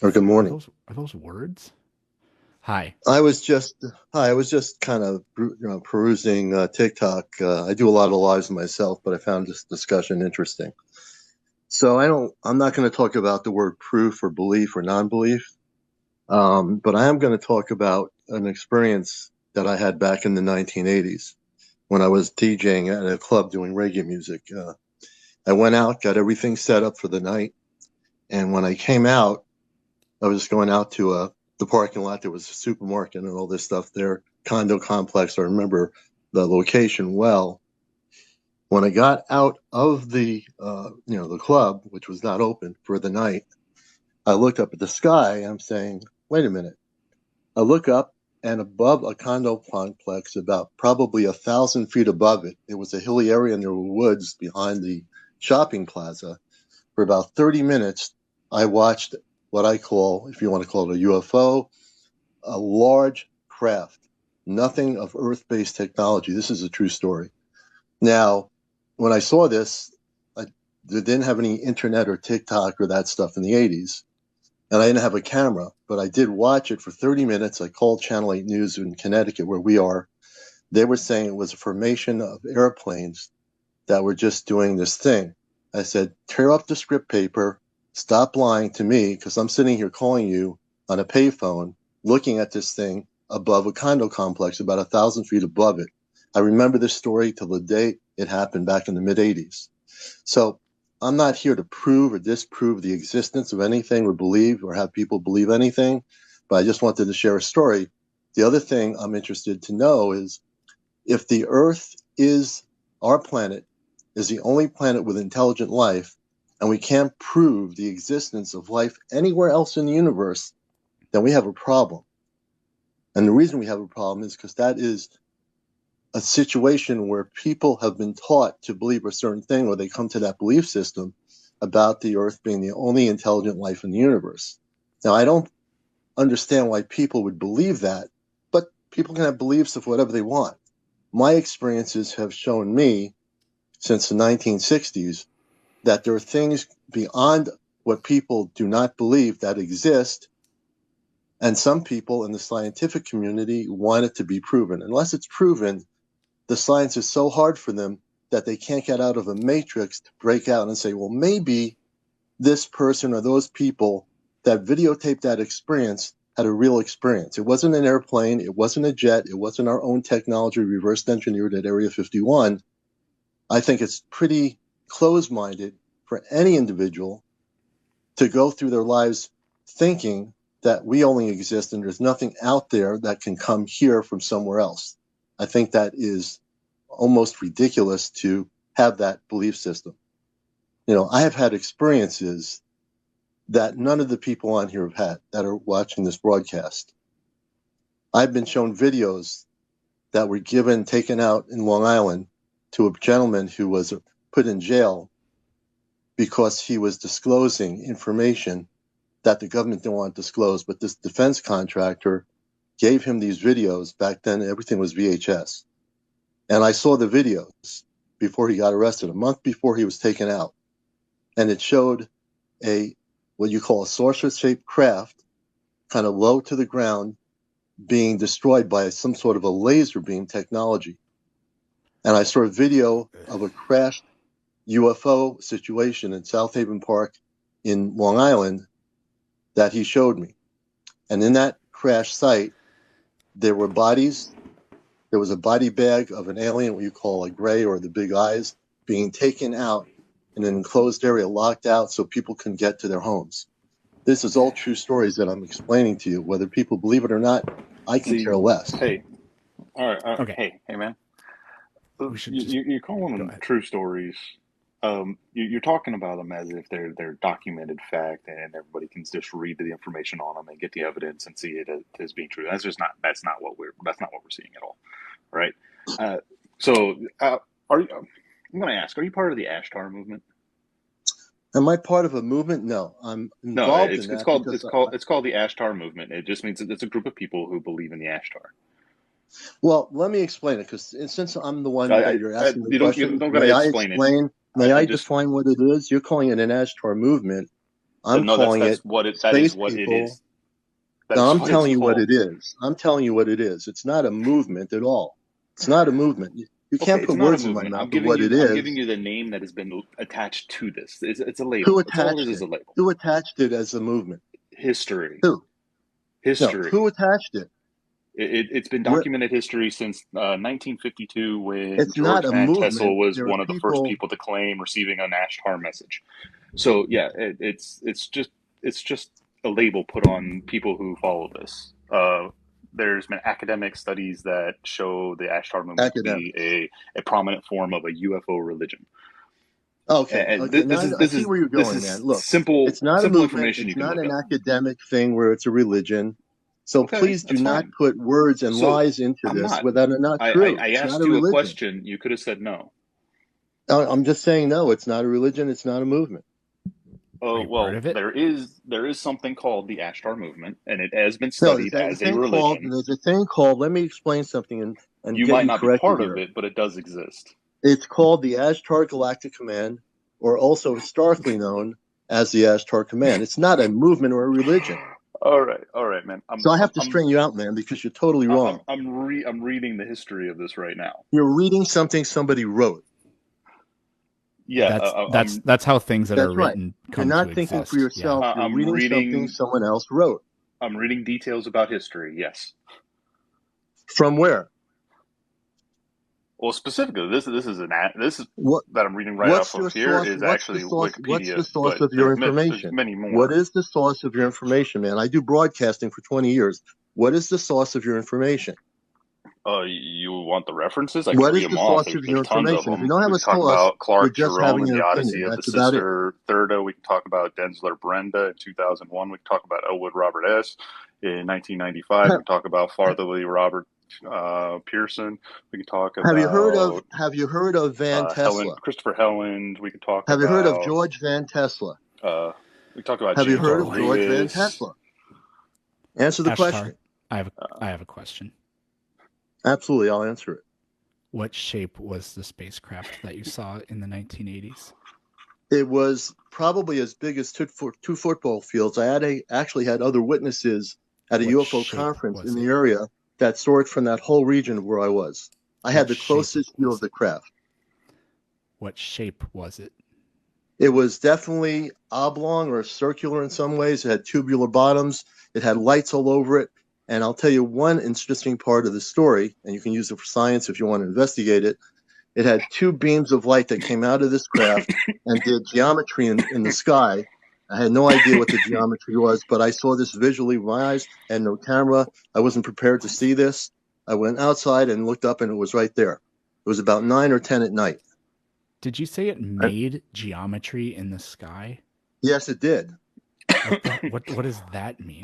Or good morning. Are those words? Hi. I was just Hi. I was just kind of perusing TikTok. I do a lot of lives myself, but I found this discussion interesting. So I'm not going to talk about the word proof or belief or non-belief, but I am going to talk about an experience that I had back in the 1980s when I was DJing at a club doing reggae music. I went out, got everything set up for the night, and when I came out, I was just going out to the parking lot. There was a supermarket and all this stuff there, condo complex. I remember the location well. When I got out of the club, which was not open for the night, I looked up at the sky. I'm saying, wait a minute. I look up, and above a condo complex, about probably 1,000 feet above it, it was a hilly area and there were woods behind the shopping plaza. For about 30 minutes, I watched what I call, if you want to call it a UFO, a large craft, nothing of Earth-based technology. This is a true story. Now, when I saw this, I didn't have any internet or TikTok or that stuff in the 80s, and I didn't have a camera, but I did watch it for 30 minutes. I called Channel 8 News in Connecticut, where we are. They were saying it was a formation of airplanes that were just doing this thing. I said, tear up the script paper, stop lying to me, because I'm sitting here calling you on a payphone, looking at this thing above a condo complex, about 1,000 feet above it. I remember this story till the day it happened back in the mid-'80s. So I'm not here to prove or disprove the existence of anything or believe or have people believe anything, but I just wanted to share a story. The other thing I'm interested to know is if the Earth is our planet, is the only planet with intelligent life, and we can't prove the existence of life anywhere else in the universe, then we have a problem. And the reason we have a problem is because that is a situation where people have been taught to believe a certain thing, or they come to that belief system about the Earth being the only intelligent life in the universe. Now, I don't understand why people would believe that, but people can have beliefs of whatever they want. My experiences have shown me since the 1960s that there are things beyond what people do not believe that exist, and some people in the scientific community want it to be proven. Unless it's proven, the science is so hard for them that they can't get out of a matrix to break out and say, well, maybe this person or those people that videotaped that experience had a real experience. It wasn't an airplane. It wasn't a jet. It wasn't our own technology reverse engineered at Area 51. I think it's pretty closed-minded for any individual to go through their lives thinking that we only exist and there's nothing out there that can come here from somewhere else. I think that is almost ridiculous to have that belief system. I have had experiences that none of the people on here have had that are watching this broadcast. I've been shown videos that were taken out in Long Island to a gentleman who was put in jail because he was disclosing information that the government didn't want disclosed, but this defense contractor gave him these videos. Back then, everything was VHS. And I saw the videos before he got arrested, a month before he was taken out. And it showed what you call a saucer-shaped craft, kind of low to the ground, being destroyed by some sort of a laser beam technology. And I saw a video of a crashed UFO situation in South Haven Park in Long Island that he showed me. And in that crash site, there were bodies. There was a body bag of an alien, what you call a gray or the big eyes, being taken out in an enclosed area, locked out so people can get to their homes. This is all true stories that I'm explaining to you. Whether people believe it or not, I can care See, less. hey, all right, Okay. hey, man. We should just You're calling go them ahead. true stories. You're talking about them as if they're documented fact, and everybody can just read the information on them and get the evidence and see it as being true. That's not what we're seeing at all, right? Uh, so, are you? I'm going to ask: are you part of the Ashtar movement? Am I part of a movement? No, I'm No, involved in that because it's called the Ashtar movement. It just means that it's a group of people who believe in the Ashtar. well, let me explain it, because since I'm the one that you're asking the You question, don't got to may I explain it. explain? May I I just define what it is? You're calling it an Ashtar movement. I'm No, calling it that is space what it people. is. That No, is I'm what it's telling you what called. it is. I'm telling you what it is. It's not a movement at all. It's not a movement. You Okay, can't it's put not a words in my movement. mouth of what it I'm giving is. you the name that has been attached to this. It's a label. Who That's all it attached is it? a label. Who attached it as a movement? History. Who? No, who History. attached it? It's been Where, documented history since 1952 when it's not George a Van Tassel movement. was There are one of the first people. people to claim receiving an Ashtar message. So yeah, it's just a label put on people who follow this. There's been academic studies that show the Ashtar movement to be Academics. a prominent form of a UFO religion. Okay, And okay. Now I see where you're this going, man. is Look, simple it's not a movement. information you It's can not look an up. academic thing where it's a religion. So Okay, please do that's not fine. put words and So lies into I'm this not. that are not true. I It's not asked a you a religion. question. You could have said no. I'm just saying, no, it's not a religion. It's not a movement. Are Oh you part well, of it? there is something called the Ashtar movement, and it has been No, studied as a religion. there's a thing called, let me explain something and You get might you not be corrected part of here. it, but it does exist. It's called the Ashtar Galactic Command, or also historically known as the Ashtar Command. It's not a movement or a religion. All right, man. So I have to straighten you out, man, because you're totally wrong. I'm reading the history of this right now. You're reading something somebody wrote. Yeah, That's how things that are That's right. written You're come to not thinking for exist. Yeah. yourself. You're I'm reading something reading someone else wrote. I'm reading details about history. Yes. From where? Well, specifically, this is What? that I'm reading right What's off your of here source? is What's the actually source? What's Wikipedia, the source but of your there's information? many What more. is the source of your information, man? I do broadcasting for 20 years. What is the source of your information? You want the references? I can What read is the them off. source of your There's tons of information? If you them. don't have We a can talk source, about you're Clark just Jerome having and an the opinion. Odyssey of the That's about it. Sister Thurda. We can talk about Denzler Brenda in 2001. We can talk about Elwood Robert S. in 1995. We can talk about Fartherly Robert Pearson. We can talk about Have you heard of Van Tesla? Christopher Helland. We can talk Have you heard of about George Van Tesla? we talked about Have you James heard R. of George Van Lewis. Tesla? Answer the Ashtar, question. I have a question. Absolutely, I'll answer it. What shape was the spacecraft that you saw in the 1980s? It was probably as big as two football fields. Actually had other witnesses at a What UFO shape conference was in the it? area that saw it from that whole region where I was. I had What the shape closest view of was the it? craft. What shape was it? It was definitely oblong or circular in some ways. It had tubular bottoms. It had lights all over it. And I'll tell you one interesting part of the story, and you can use it for science if you want to investigate it. It had two beams of light that came out of this craft and did geometry in the sky. I had no idea what the geometry was, but I saw this visually with my eyes and no camera. I wasn't prepared to see this. I went outside and looked up, and it was right there. It was about 9 or 10 at night. Did you say it made geometry in the sky? Yes, it did. What does that mean?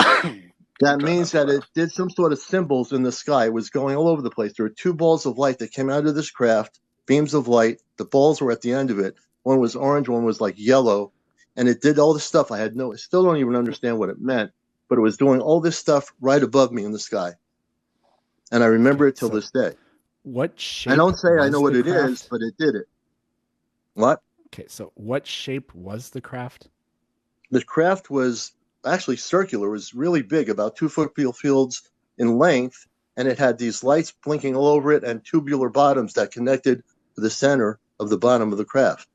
That means that it did some sort of symbols in the sky. It was going all over the place. There were two balls of light that came out of this craft, beams of light. The balls were at the end of it. One was orange, one was like yellow. And it did all this stuff. I still don't even understand what it meant, but it was doing all this stuff right above me in the sky. And I remember it till this day. What shape? I don't say I know what it craft? is, but it did it. What? Okay, so what shape was the craft? The craft was actually circular. It was really big, about 2 football fields in length, and it had these lights blinking all over it and tubular bottoms that connected to the center of the bottom of the craft.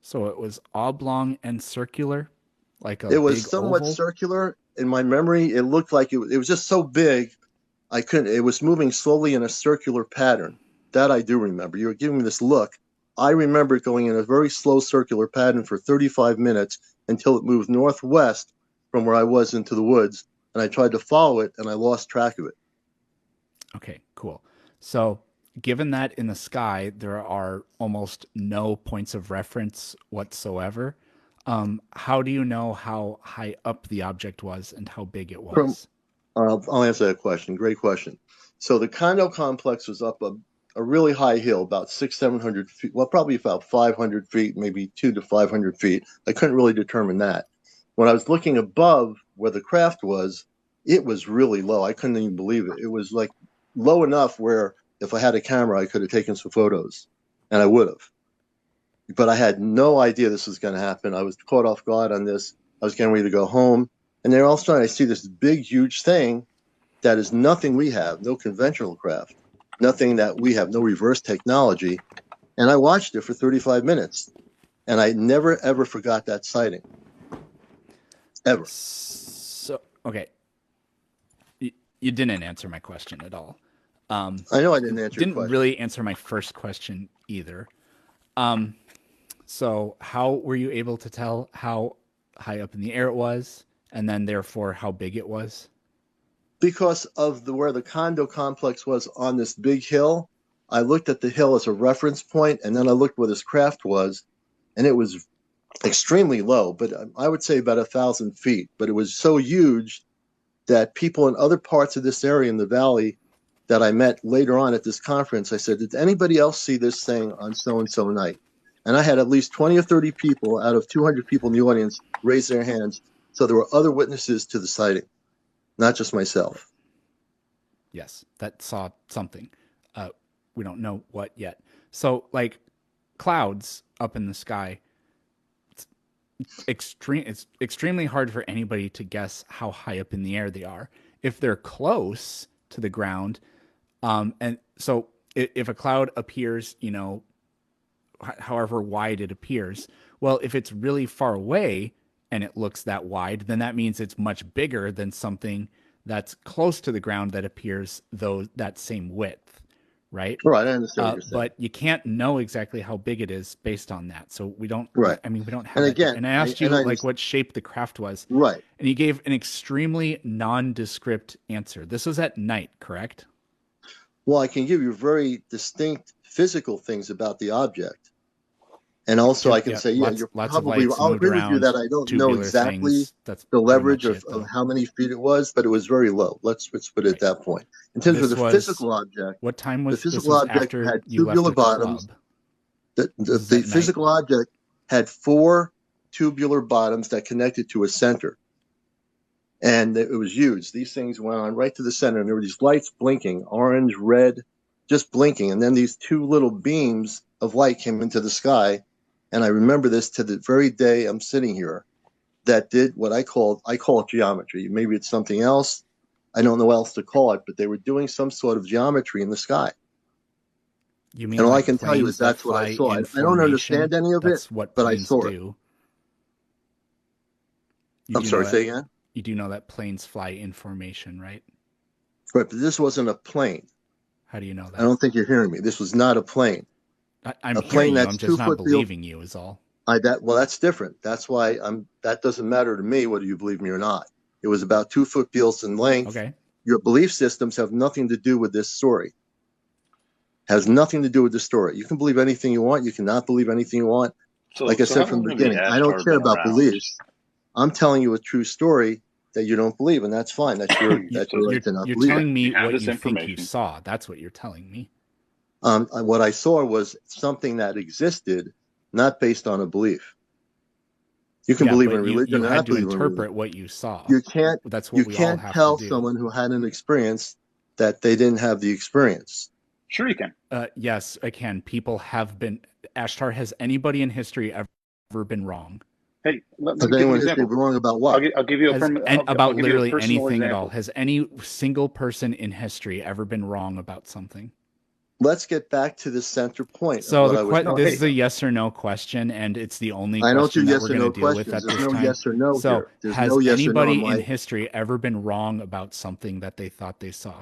So it was oblong and circular, like a It was big somewhat oval? circular. In my memory, it looked like it was just so big, I couldn't. It was moving slowly in a circular pattern. That I do remember. You were giving me this look. I remember it going in a very slow circular pattern for 35 minutes until it moved northwest from where I was into the woods, and I tried to follow it, and I lost track of it. Okay, cool. So given that in the sky there are almost no points of reference whatsoever, how do you know how high up the object was and how big it was? I'll answer that question. Great question. So the condo complex was up a really high hill, about 700 feet. Well, probably about 500 feet, maybe 200 to 500 feet. I couldn't really determine that. When I was looking above where the craft was, it was really low. I couldn't even believe it. It was like low enough where if I had a camera, I could have taken some photos, and I would have. But I had no idea this was going to happen. I was caught off guard on this. I was getting ready to go home, and then all of a sudden I see this big, huge thing that is nothing we have, no conventional craft, nothing that we have, no reverse technology. And I watched it for 35 minutes, and I never, ever forgot that sighting. Ever. So, okay. You didn't answer my question at all. I know I didn't answer your Didn't question. really answer my first question either. So how were you able to tell how high up in the air it was, and then therefore how big it was? Because of where the condo complex was on this big hill, I looked at the hill as a reference point, and then I looked where this craft was, and it was extremely low, but I would say about 1,000 feet. But it was so huge that people in other parts of this area in the valley that I met later on at this conference, I said, did anybody else see this thing on so-and-so night? And I had at least 20 or 30 people out of 200 people in the audience raise their hands. So there were other witnesses to the sighting, not just myself. Yes, that saw something. We don't know what yet. So, like clouds up in the sky, it's extremely hard for anybody to guess how high up in the air they are. If they're close to the ground, and so if a cloud appears, however wide it appears, well, if it's really far away and it looks that wide, then that means it's much bigger than something that's close to the ground that appears that same width, right? Right, I understand what you're saying. But you can't know exactly how big it is based on that. So we don't. Right. I mean, we don't have. And that again, and I asked you what shape the craft was. Right. And you gave an extremely nondescript answer. This was at night, correct? Well, I can give you very distinct physical things about the object. And also I can say, you're probably, I'll agree with you that I don't know exactly the leverage of how many feet it was, but it was very low. Let's put it at that point. In terms of the physical object, what time was the physical object had tubular bottoms. The physical object had 4 tubular bottoms that connected to a center. And it was huge. These things went on right to the center, and there were these lights blinking, orange, red, just blinking. And then these 2 little beams of light came into the sky. And I remember this to the very day I'm sitting here, that did what I call it geometry. Maybe it's something else. I don't know what else to call it, but they were doing some sort of geometry in the sky. You mean? And all I can tell you is that's what I saw. I don't understand any of it, but I saw it. I'm sorry, say again? You do know that planes fly in formation, right? Right, but this wasn't a plane. How do you know that? I don't think you're hearing me. This was not a plane. I'm hearing you. I'm just not believing you is all. Well, that's different. That's why that doesn't matter to me whether you believe me or not. It was about 2 footballs in length. Okay. Your belief systems have nothing to do with this story. Has nothing to do with the story. You can believe anything you want. You cannot believe anything you want. Like I said from the beginning, I don't care about beliefs. I'm telling you a true story that you don't believe, and that's fine. That's your right to not believe. You're telling me what you think you saw. That's what you're telling me. What I saw was something that existed, not based on a belief. You can believe in religion. You had to interpret what you saw. You can't. That's what we all have to do. You can't tell someone who had an experience that they didn't have the experience. Sure, you can. Yes, I can. People have been. Ashtar, has anybody in history ever been wrong? Hey, let me give you an example. Wrong about what? I'll give you about literally anything at all. Has any single person in history ever been wrong about something? Let's get back to the center point. So this is a yes or no question, and it's the only question that we're going to deal with at this time. No yes or no. So has anybody in history ever been wrong about something that they thought they saw?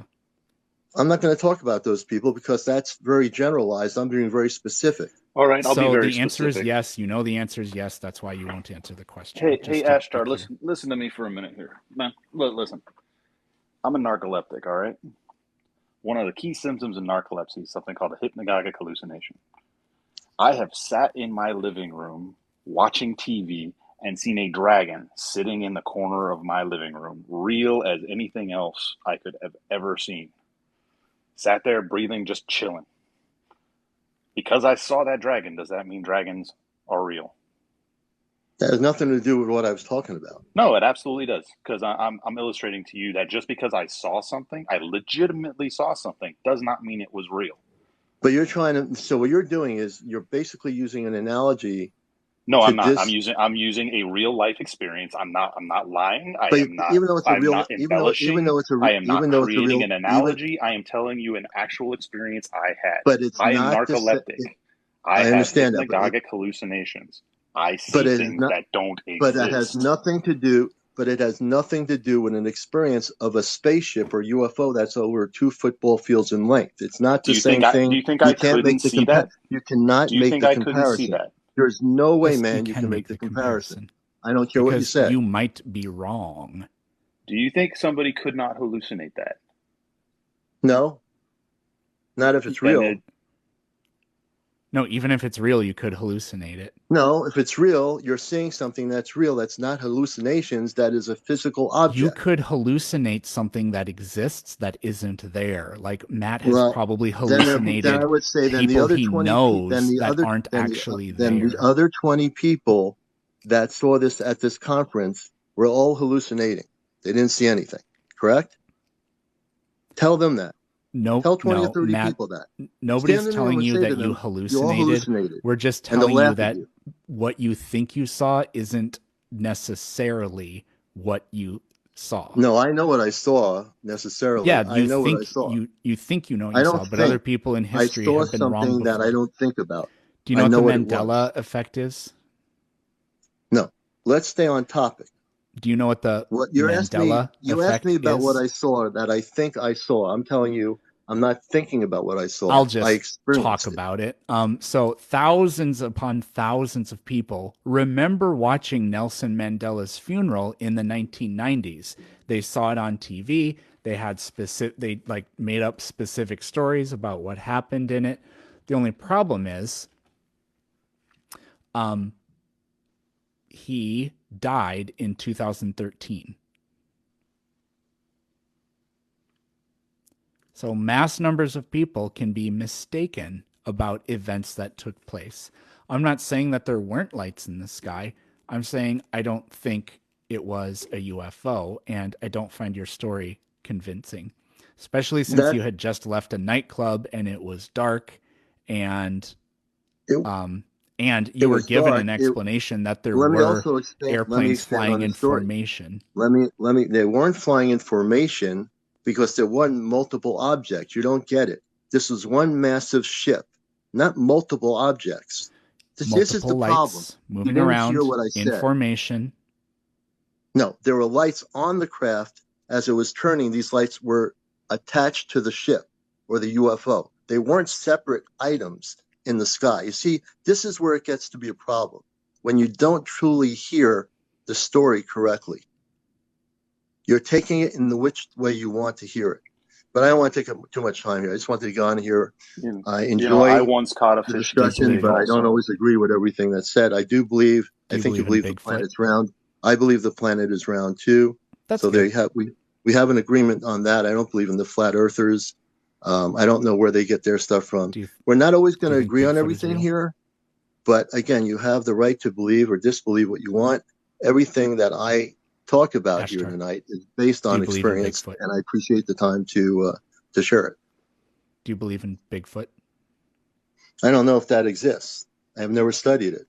I'm not going to talk about those people because that's very generalized. I'm being very specific. All right, I'll be very specific. So the answer is yes. You know the answer is yes. That's why you won't answer the question. Hey, Ashtar, listen to me for a minute here. Man, listen. I'm a narcoleptic, all right? One of the key symptoms of narcolepsy is something called a hypnagogic hallucination. I have sat in my living room watching TV and seen a dragon sitting in the corner of my living room, real as anything else I could have ever seen. Sat there breathing, just chilling. Because I saw that dragon, does that mean dragons are real? That has nothing to do with what I was talking about. No, it absolutely does. Because I'm illustrating to you that just because I saw something, I legitimately saw something, does not mean it was real. But you're trying to, so what you're doing is you're basically using an analogy No, to I'm not. dis. I'm using a real life experience. I'm not lying. But even though it's a I'm real, not embellishing. I am not even though it's a creating real, an even, analogy. I am telling you an actual experience I had. but it's I am not the same. narcoleptic. I I have understand that, hypnagogic hallucinations. I but see it is things not. that don't But that has exist. nothing to do. But it has nothing to do with an experience of a spaceship or UFO that's over 2 football fields in length. It's not the same Do thing. you think You I can't couldn't make the see that? You cannot Do you make think the I couldn't see comparison. that? There's no way, Yes, you man, you can can make make the the comparison. comparison I don't care what you because say. you might be wrong. Do you think somebody could not hallucinate that? No, not if it's Then real. it, No, even if it's real, you could hallucinate it. No, if it's real, you're seeing something that's real. That's not hallucinations. That is a physical You object. could hallucinate something that exists that isn't there. Like Matt has Well, probably then I hallucinated would say then the people other he 20 knows that aren't actually then the there. other 20 people that saw this at this conference were all hallucinating. They didn't see anything. Correct? Tell them that. Nope, Tell 20 or no, 30 Matt, people that. nobody's Stand in the room telling and you say to that you them, you all hallucinated. hallucinated. We're just And they'll telling you laugh at that you. what you think you saw isn't necessarily what you saw. No, I know what I saw necessarily. Yeah, I know what I saw. you think you know what I you don't saw, but other think. people in I history saw have been wrong something that I before. don't think about. Do you know I what know the what it was. Mandela effect is? No, let's stay on topic. Do you know what the What Mandela you asked me effect about what is? I saw that I think I saw. I'm telling you, I'm not thinking about what I saw. I'll I just talk experienced it. about it. So thousands upon thousands of people remember watching Nelson Mandela's funeral in the 1990s. They saw it on TV. They had they like made up specific stories about what happened in it. The only problem is, he died in 2013. So mass numbers of people can be mistaken about events that took place. I'm not saying that there weren't lights in the sky. I'm saying I don't think it was a UFO, and I don't find your story convincing, especially since That you had just left a nightclub and it was dark, and it, and it you were was given dark. an explanation that there Let me were also expand. Let me airplanes expand flying on the in story. formation. Let me. They weren't flying in formation because there weren't multiple objects. You don't get it. This was one massive ship, not multiple objects. This is the Multiple problem. lights You moving didn't hear around what I in said. formation. No, there were lights on the craft as it was turning. These lights were attached to the ship or the UFO. They weren't separate items in the sky. You see, this is where it gets to be a problem when you don't truly hear the story correctly. You're taking it in the which way you want to hear it. But I don't want to take up too much time here. I just wanted to go on here. I I enjoy once caught a the fish eating discussion, snake but I don't also. always agree with everything that's said. I do believe, Do I you think you believe in believe the Bigfoot? planet's round. I believe the planet is round too. That's So good. there you have, we have an agreement on that. I don't believe in the flat earthers. I don't know where they get their stuff from. We're not always going to think agree on Bigfoot is everything real? here. But again, you have the right to believe or disbelieve what you want. Everything that I talk about here Ashtar, tonight is based do on you believe in experience, Bigfoot? and I appreciate the time to share it. Do you believe in Bigfoot? I don't know if that exists. I have never studied it.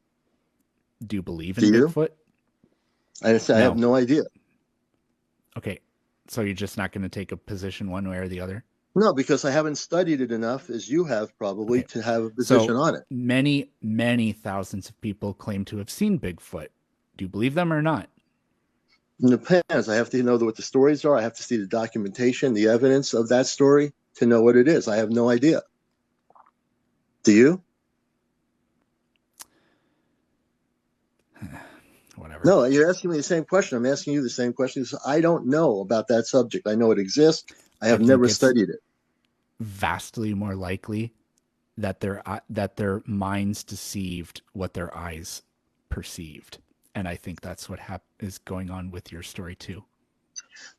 Do you believe Do in you? Bigfoot? I have no idea. Okay, so you're just not going to take a position one way or the other? No, because I haven't studied it enough, as you have probably, to have a position on it. Many, many thousands of people claim to have seen Bigfoot. Do you believe them or not? It depends. I have to know what the stories are. I have to see the documentation, the evidence of that story to know what it is. I have no idea. Do you? Whatever. No, you're asking me the same question. I'm asking you the same question. I don't know about that subject. I know it exists. I have never studied it. Vastly more likely that their minds deceived what their eyes perceived, and I think that's what is going on with your story too.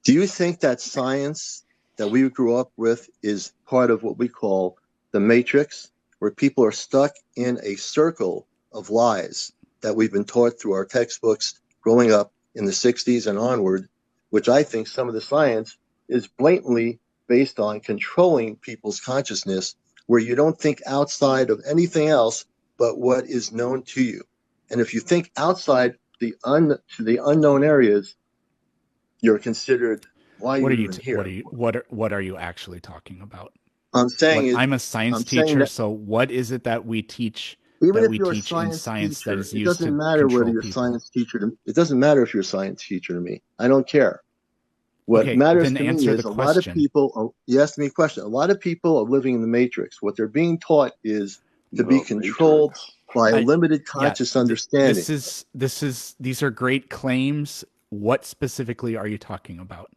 Do you think that science that we grew up with is part of what we call the matrix, where people are stuck in a circle of lies that we've been taught through our textbooks growing up in the 60s and onward, which I think some of the science is blatantly based on controlling people's consciousness, where you don't think outside of anything else but what is known to you. And if you think outside the unknown areas, you're considered, why are What you are you even what here? are you what are you actually talking about? I'm saying What it. I'm a science I'm saying teacher, that so what is it that we teach even if you're a in science science that teacher, is it used doesn't to matter whether control you're a people? science teacher. It doesn't matter if you're a science teacher to me. I don't care. What Okay, matters then to me answer the is a lot of question. people. You asked me a question. A lot of people are living in the matrix. What they're being taught is to be The controlled Matrix. by a I limited yeah, conscious understanding. these are great claims. What specifically are you talking about?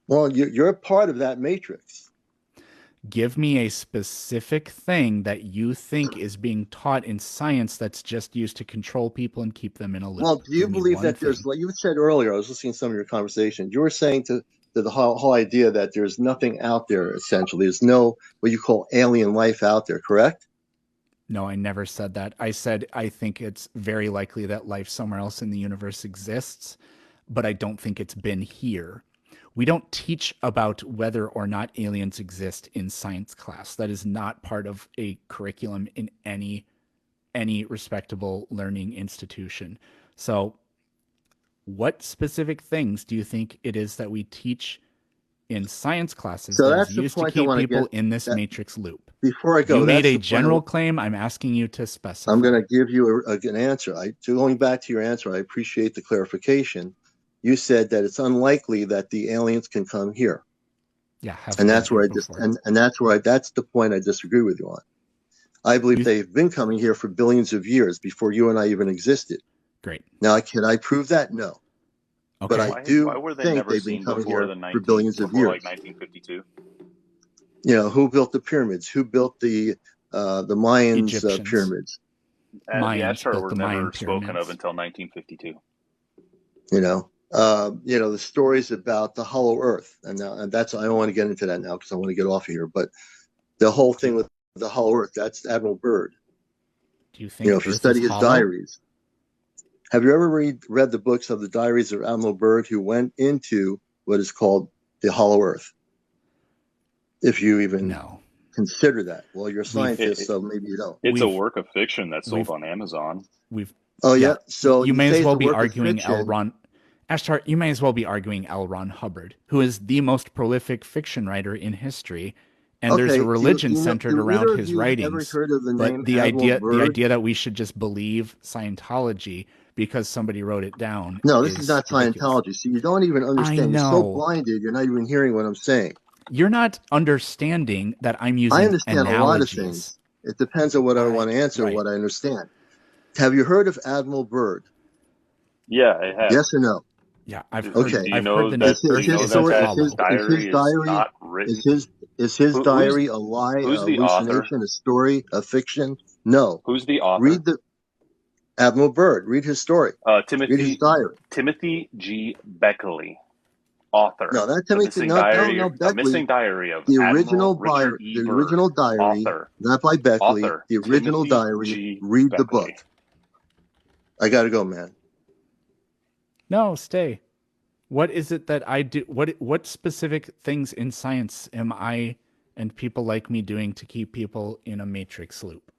Well, you're a part of that matrix. Give me a specific thing that you think is being taught in science that's just used to control people and keep them in a Well, loop. do you Give me believe one that there's, thing. like you said earlier, I was listening to some of your conversations. You were saying to the whole idea that there's nothing out there, essentially. There's no what you call alien life out there, correct? No, I never said that. I said I think it's very likely that life somewhere else in the universe exists, but I don't think it's been here. We don't teach about whether or not aliens exist in science class. That is not part of a curriculum in any respectable learning institution. So, what specific things do you think it is that we teach in science classes So that is that's the used to point I keep want to people get. in this That matrix loop? before I You go, made that's a the point. general claim. I'm asking you to I'm going specify. to give you an answer. Going back to your answer, I appreciate the clarification. You said that it's unlikely that the aliens can come here, Yeah, have and been that's where here I just before. and that's where that's the point I disagree with you on. I believe You they've been coming here for billions of years before you and I even existed. great. Now, can I prove that? No. But I Okay. Why do were they think never they've been seen coming before here the for 19 billions of before like years. 1952? Who built the pyramids? Who built the Mayans Egyptians, pyramids? The Mayans Ashtar built were the Mayan never spoken of pyramids. until 1952. The stories about the Hollow Earth, and that's I don't want to get into that now because I want to get off of here. But the whole thing with the Hollow Earth, that's Admiral Byrd. Do you think If you Earth is study his hollow? diaries, have you ever read the books of the diaries of Admiral Byrd, who went into what is called the Hollow Earth? If you even No. consider that, well, you're a We've scientist, so maybe you don't. It's a we've work of fiction that's sold we've on Amazon. we've Oh yeah. yeah, so You you may say as it's well a be work of arguing L. fiction. Ron Ashtar. You may as well be arguing L. Ron Hubbard, who is the most prolific fiction writer in history, and there's a Okay, religion centered do around either of his you ever writings. heard of the But name Admiral the Byrd? idea that we should just believe Scientology because somebody wrote it down No, this is is not ridiculous. Scientology. See, you don't even I understand. You're so know. blinded, you're not even hearing what I'm saying. You're not understanding that I'm I using understand a lot of analogies. things. It depends on what I want to answer, Right. what I understand. Have you heard of Admiral Byrd? Yeah, I have. Yes or no? Yeah, Okay. Do you I've heard know the that? name Do you know Earth isn't that his hollow. Is his diary is diary not written? is his Who's diary a lie, a the author? hallucination, a story, a fiction? No. Who's the author? Read the Admiral Byrd. Read his story. Read his Timothy diary. G. Beckley, author. No, not Timothy. No, no, no. A Beckley. missing diary of The Admiral original Richard buyer, E. the Byrd, original diary, author. not by Beckley. Author The original Timothy diary. G. Read the book. Beckley. I got to go, man. No, stay. What is it that I do? What specific things in science am I and people like me doing to keep people in a matrix loop?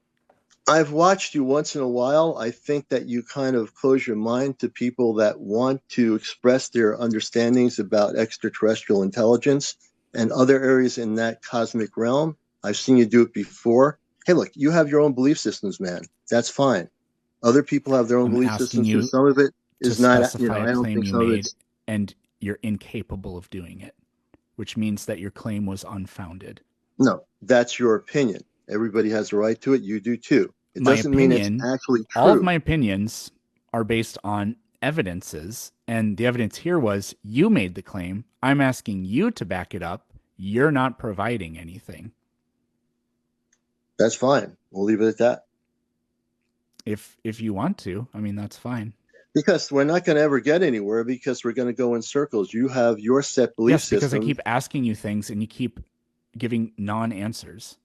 I've watched you once in a while. I think that you kind of close your mind to people that want to express their understandings about extraterrestrial intelligence and other areas in that cosmic realm. I've seen you do it before. Hey, look, you have your own belief systems, man. That's fine. Other people have their own I'm belief asking systems too. you Some of it to is not, specify a I don't claim think you some of made it's, and you're incapable of doing it, which means that your claim was unfounded. no, that's your opinion. Everybody has a right to it. You do too. It My doesn't mean it's opinion, actually all of true. my opinions are based on evidences, and the evidence here was you made the claim. I'm asking you to back it up. You're not providing anything. That's fine. We'll leave it at that. If you want to, I mean, that's fine. Because we're not going to ever get anywhere because we're going to go in circles. You have your set belief Yes, because system. I keep asking you things and you keep giving non-answers.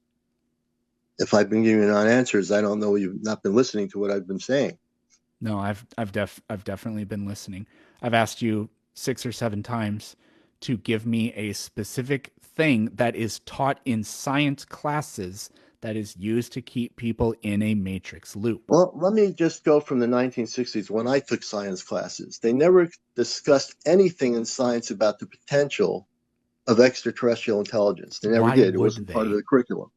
If I've been giving you non-answers, I don't know you've not been listening to what I've been saying. No, I've definitely been listening. I've asked you 6 or 7 times to give me a specific thing that is taught in science classes that is used to keep people in a matrix loop. Well, let me just go from the 1960s when I took science classes. They never discussed anything in science about the potential of extraterrestrial intelligence. They never Why did. It would wasn't part of they? the curriculum.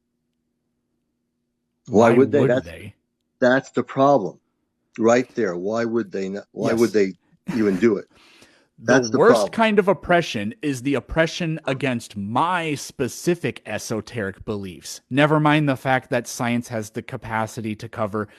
Why would they? would they? That's the problem right there. Why would they not? Why would they even do it? The That's the worst problem. kind of oppression is the oppression against my specific esoteric beliefs. Never mind the fact that science has the capacity to cover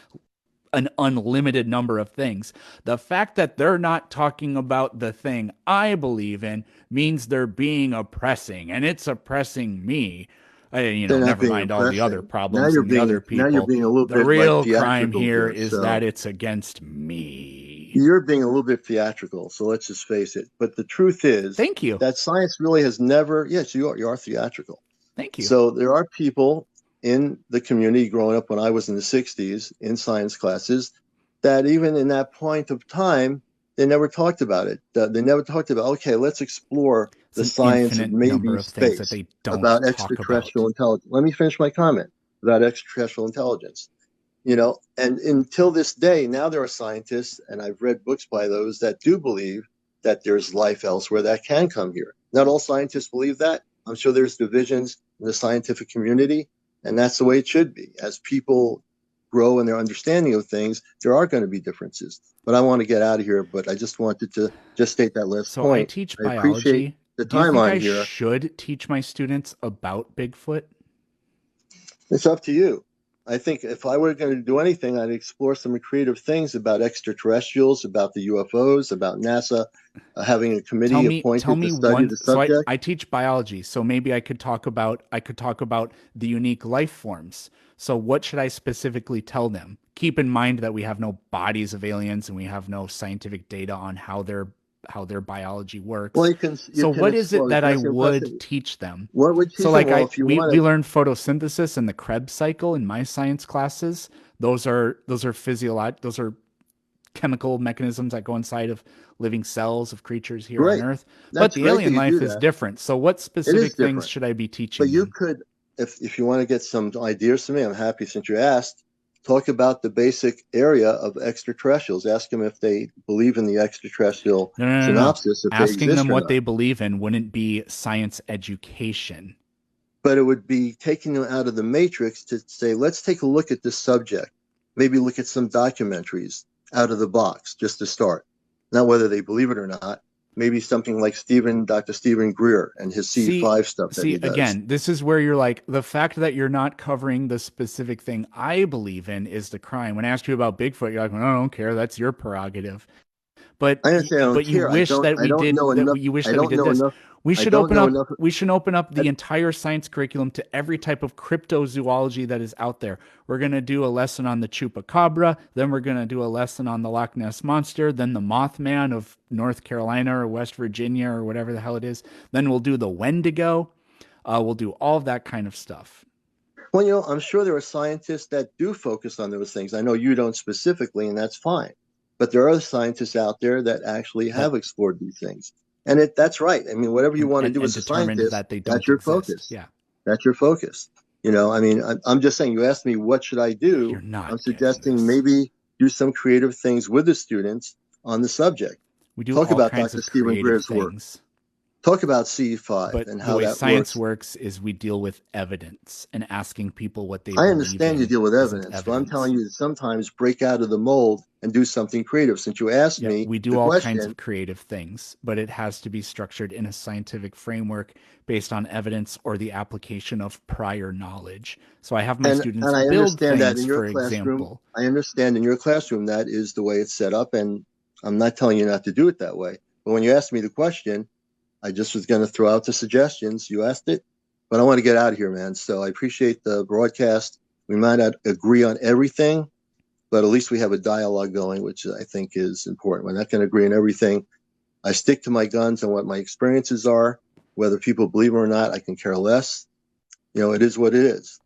an unlimited number of things. The fact that they're not talking about the thing I believe in means they're being oppressing, and it's oppressing me. They're not Never being mind all the other oppressing. problems and the other Now you're people. being a little The bit like real crime theatrical here here. is So that it's against me. you're being a little bit theatrical. So let's just face it. But the truth is Thank you. that science really has never. Yes, you are theatrical. Thank you. So there are people in the community growing up when I was in the 60s in science classes that even in that point of time, they never talked about it. They never talked about, okay, let's explore the science of number maybe of things that space, they don't about talk extraterrestrial about. intelligence. Let me finish my comment about extraterrestrial intelligence. And until this day, now there are scientists, and I've read books by those that do believe that there's life elsewhere that can come here. Not all scientists believe that. I'm sure there's divisions in the scientific community, and that's the way it should be. As people grow in their understanding of things, there are going to be differences. But I want to get out of here, but I just wanted to just state that last So point. I teach I appreciate biology. the Do you time think on I here. should teach my students about Bigfoot? It's up to you. I think if I were going to do anything, I'd explore some creative things about extraterrestrials, about the UFOs, about NASA having a committee appointed to study the subject. I teach biology, so maybe I could talk about the unique life forms. So what should I specifically tell them? Keep in mind that we have no bodies of aliens and we have no scientific data on how their biology works. Well, What is it that I would teach them? What would you So like? like we learned photosynthesis and the Krebs cycle in my science classes. Those are chemical mechanisms that go inside of living cells of creatures here on Earth. But the alien life is different. So what specific things should I be teaching? But you could, if you want to get some ideas from me, I'm happy since you asked. Talk about the basic area of extraterrestrials. Ask them if they believe in the extraterrestrial synopsis. If asking them what they believe in wouldn't be science education. But it would be taking them out of the matrix to say, let's take a look at this subject. Maybe look at some documentaries out of the box just to start. Not whether they believe it or not. Maybe something like Dr. Stephen Greer and his C5 stuff that he does. Again, this is where you're like, the fact that you're not covering the specific thing I believe in is the crime. When I ask you about Bigfoot, you're like, well, I don't care. That's your prerogative. But I understand. But you wish that we did. You wish that we did this. We should open up. We should open up the entire science curriculum to every type of cryptozoology that is out there. We're going to do a lesson on the chupacabra. Then we're going to do a lesson on the Loch Ness monster. Then the Mothman of North Carolina or West Virginia or whatever the hell it is. Then we'll do the Wendigo. We'll do all of that kind of stuff. Well, I'm sure there are scientists that do focus on those things. I know you don't specifically, and that's fine. But there are other scientists out there that actually have explored these things. And that's right. I mean, whatever you want to do as a scientist, that's your focus. Yeah. That's your focus. I mean, I'm just saying, you asked me, what should I do? I'm suggesting maybe do some creative things with the students on the subject. We do talk about Dr. Stephen Greer's work. Talk about C5 and how that works. But the way science works is we deal with evidence and asking people what they believe. I understand you deal with evidence, but I'm telling you to sometimes break out of the mold and do something creative. Since you asked me, we do all kinds of creative things, but it has to be structured in a scientific framework based on evidence or the application of prior knowledge. So I have my students build things, for example. I understand in your classroom that is the way it's set up, and I'm not telling you not to do it that way. But when you asked me the question, I just was going to throw out the suggestions. You asked it, but I want to get out of here, man. So I appreciate the broadcast. We might not agree on everything, but at least we have a dialogue going, which I think is important. We're not going to agree on everything. I stick to my guns on what my experiences are. Whether people believe it or not, I can care less. It is what it is.